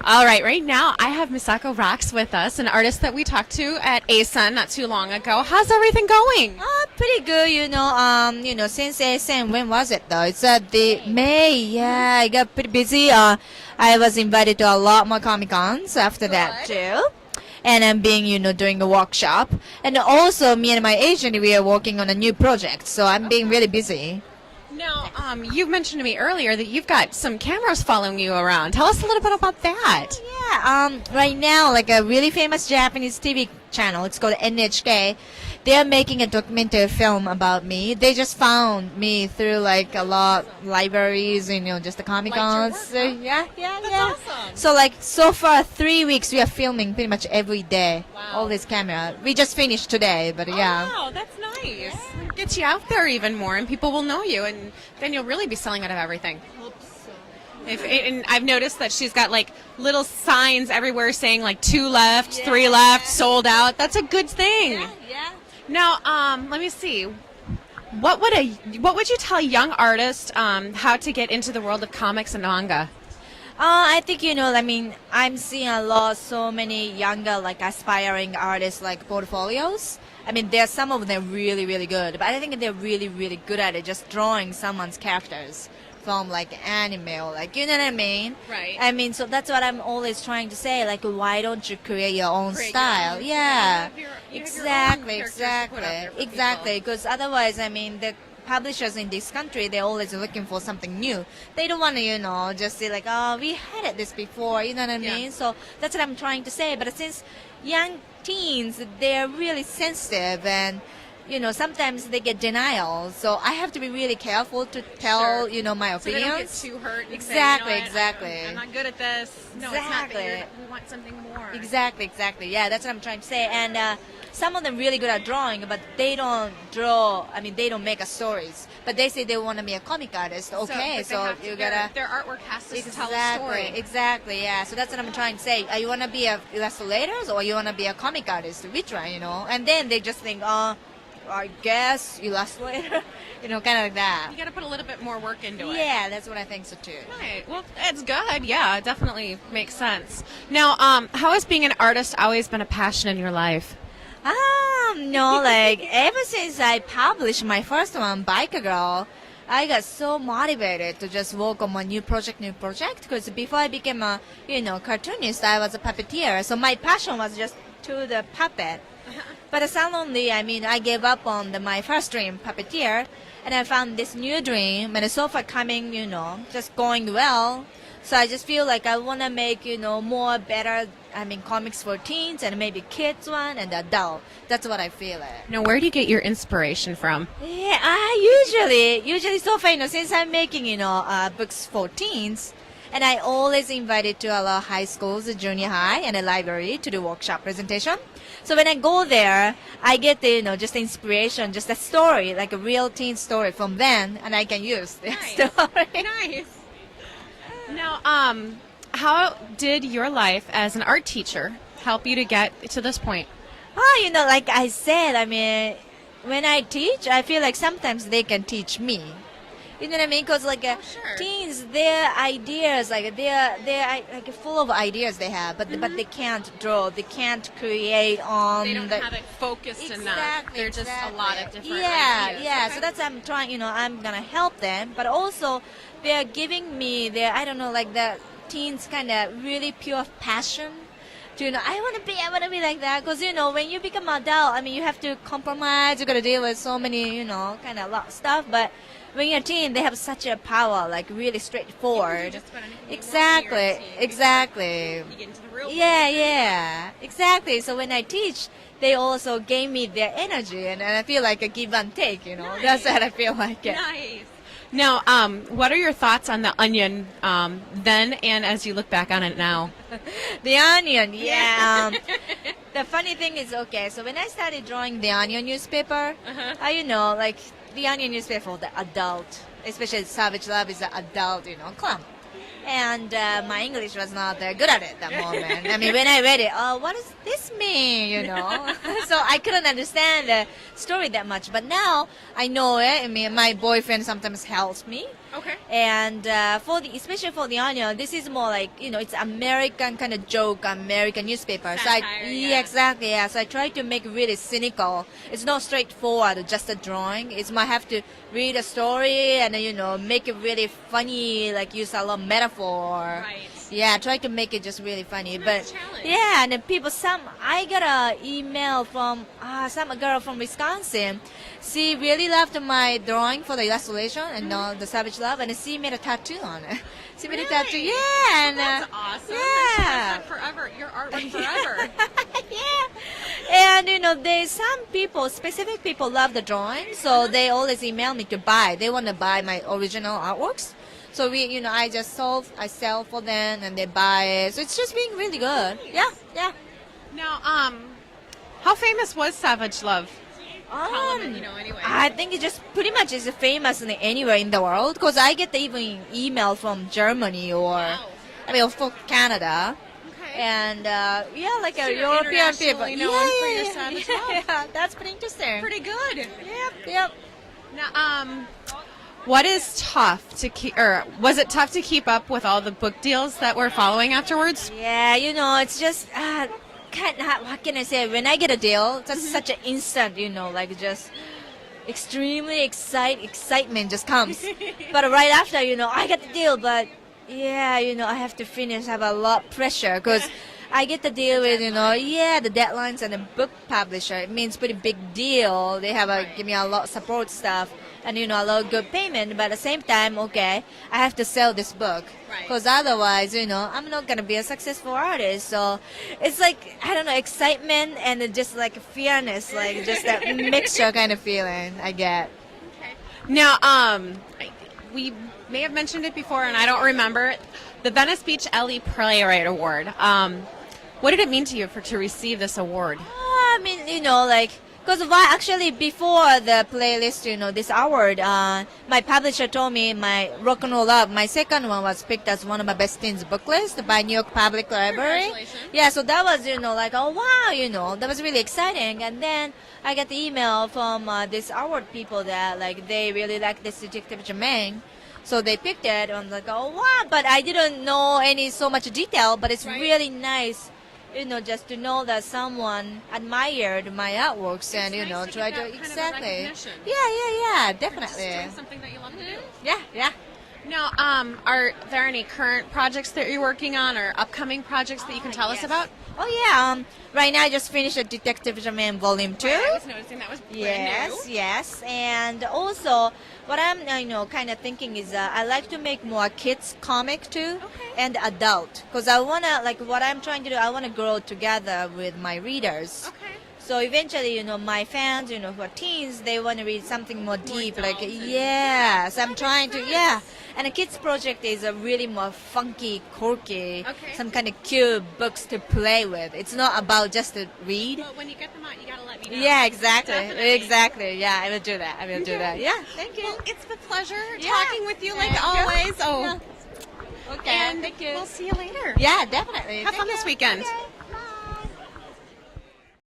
All right, right now I have Misako Rocks with us, an artist that we talked to at ASUN not too long ago. How's everything going? Pretty good, since ASM, when was it though? It's at the May, yeah, I got pretty busy. I was invited to a lot more Comic Cons after that too. And I'm being, doing a workshop. And also, me and my agent, we are working on a new project, so I'm being really busy. Now, you mentioned to me earlier that you've got some cameras following you around. Tell us a little bit about that. Yeah, right now, like a really famous Japanese TV channel, it's called NHK. They're making a documentary film about me. They just found me through like a lot libraries and just the Comic Cons. Yeah. That's awesome. So so far 3 weeks we are filming pretty much every day. Wow. All this camera. We just finished today, but yeah. Oh, wow, that's nice. Yeah. Get you out there even more, and people will know you, and then you'll really be selling out of everything. Hope so. And I've noticed that she's got like little signs everywhere saying like 2 left, 3 left, sold out. That's a good thing. Yeah. Now, let me see. What would you tell young artists how to get into the world of comics and manga? I think I'm seeing so many younger like aspiring artists like portfolios. I mean, there's some of them really, really good, but I think they're really, really good at it, just drawing someone's characters from like anime or like, you know what I mean? Right. I mean, so that's what I'm always trying to say. Like, why don't you create your own style? Yeah. Exactly. Because otherwise, I mean, the publishers in this country, they're always looking for something new. They don't want to, just say like, oh, we had this before, you know what I mean? So that's what I'm trying to say. But since young teens, they're really sensitive and sometimes they get denial, so I have to be really careful to tell my opinions. So they don't get too hurt. And Exactly. I'm not good at this. No, Exactly. it's not that we want something more. Exactly. Yeah, that's what I'm trying to say. And some of them really good at drawing, but they don't draw. I mean, they don't make stories. But they say they want to be a comic artist. Okay, so you gotta. Their artwork has to tell a story. Exactly. Yeah. So that's what I'm trying to say. You want to be a illustrator or you want to be a comic artist? Which one? And then they just think, oh, I guess illustrator, kind of like that. You got to put a little bit more work into it. Yeah, that's what I think so too. Right. Well, it's good. Yeah, it definitely makes sense. Now, how has being an artist always been a passion in your life? No, like ever since I published my first one, Biker Girl, I got so motivated to just work on my new project. Because before I became a, cartoonist, I was a puppeteer. So my passion was just to the puppet. But suddenly, I gave up on my first dream, puppeteer, and I found this new dream, and so far coming, just going well. So I just feel like I want to make, more better, comics for teens and maybe kids one and adult. That's what I feel it. Now, where do you get your inspiration from? Yeah, I usually so far, since I'm making, books for teens, and I always invited to a lot of high schools, junior high, and a library to do workshop presentation. So when I go there, I get the, just the inspiration, just a story, like a real teen story from them, and I can use the story. Nice. Now, how did your life as an art teacher help you to get to this point? Like I said, when I teach, I feel like sometimes they can teach me. You know what I mean? Because teens, their ideas, they're like full of ideas they have, but they can't draw, they can't create on. They don't have it focused enough. They're just a lot of different ideas. Yeah. Okay. So that's I'm trying. I'm gonna help them, but also they're giving me their the teens kind of really pure passion. I want to be like that. Because, when you become an adult, you have to compromise. You got to deal with so many, kind of lot of stuff. But when you're a teen, they have such a power, like really straightforward. Exactly. You get into the real world. Yeah. Exactly. So when I teach, they also gave me their energy. And I feel like a give and take, Nice. That's what I feel like. Yeah. Nice. Now, what are your thoughts on the Onion then and as you look back on it now? The Onion, yeah. The funny thing is, so when I started drawing the Onion newspaper, the Onion newspaper for the adult, especially Savage Love is an adult, clump. And my English was not that good at it that moment. When I read it, what does this mean, So I couldn't understand the story that much. But now I know it. My boyfriend sometimes helps me. Okay. And especially for the Onion, this is more like, it's American kind of joke, American newspaper. Satire, yeah. Exactly, yeah. So I try to make it really cynical. It's not straightforward, just a drawing. It's might have to read a story and make it really funny, like use a lot of metaphor. Right. Yeah, try to make it just really funny. Nice But challenge. yeah, and then I got a email from some girl from Wisconsin. She really loved my drawing for the illustration and the Savage Love, and she made a tattoo on it. She made a tattoo, Really? yeah, and That's awesome. yeah. That's forever. Your artwork forever. yeah. And specific people love the drawing, so they always email me to buy. They want to buy my original artworks. So I sell for them and they buy it. So it's just being really good. Yeah. Now, how famous was Savage Love? Column, anyway. I think it just pretty much is famous anywhere in the world because I get even email from Germany or Wow. from Canada. Okay. And like So a you're European people. internationally known for your Savage Love. Yeah, that's pretty interesting. Pretty good. Yep. Now, what is tough to keep, or was it tough to keep up with all the book deals that were following afterwards? Yeah, it's just what can I say? When I get a deal, that's such an instant, like just extremely excitement just comes. But right after, I get the deal, but yeah, I have to finish. I have a lot of pressure because I get the deal with, the deadlines and the book publisher. It means pretty big deal. They have give me a lot of support stuff and, a lot of good payment. But at the same time, okay, I have to sell this book. Right. Because otherwise, I'm not going to be a successful artist. So it's like, I don't know, excitement and just like fearness, like just that mixture kind of feeling I get. Now, we may have mentioned it before, and I don't remember the Venice Beach Ellie Playwright Award. What did it mean to you to receive this award? I mean, because actually before the playlist, this award, my publisher told me my Rock and Roll Love, my second one was picked as one of my best teens book list by New York Public Library. Congratulations. Yeah, so that was, like, oh wow, that was really exciting. And then I got the email from this award people that, like, they really like this Detective Jermaine. So they picked it, and I'm like, oh wow, but I didn't know so much detail, but it's Right. really nice. Just to know that someone admired my artworks and, It's nice to try get to that kind of exactly. recognition. Yeah, Just definitely. doing something that you love to do. Yeah. Now, are there any current projects that you're working on, or upcoming projects that you can tell us yes. about? Oh yeah. Right now I just finished a Detective Jermaine Volume 2. I was noticing that was brand new. Yes, and also what I'm kind of thinking is I like to make more kids comic too, Okay. and adult, because I wanna what I'm trying to do. I wanna grow together with my readers. Okay. So eventually, my fans, who are teens, they want to read something more deep. adult and- Yes, I'm That trying to, makes yeah. sense. And a kids project is a really more funky, quirky, Okay. some kind of cute books to play with. It's not about just to read. But when you get them out, you gotta let me know. Yeah, exactly. Definitely. Exactly. Yeah, I will do that. Yeah, thank you. Well, it's a pleasure Yeah. talking with you, like Thank you. always. Oh, Yeah. Okay, and thank you. we'll see you later. Yeah, definitely. Have fun Thank this you. weekend. Okay.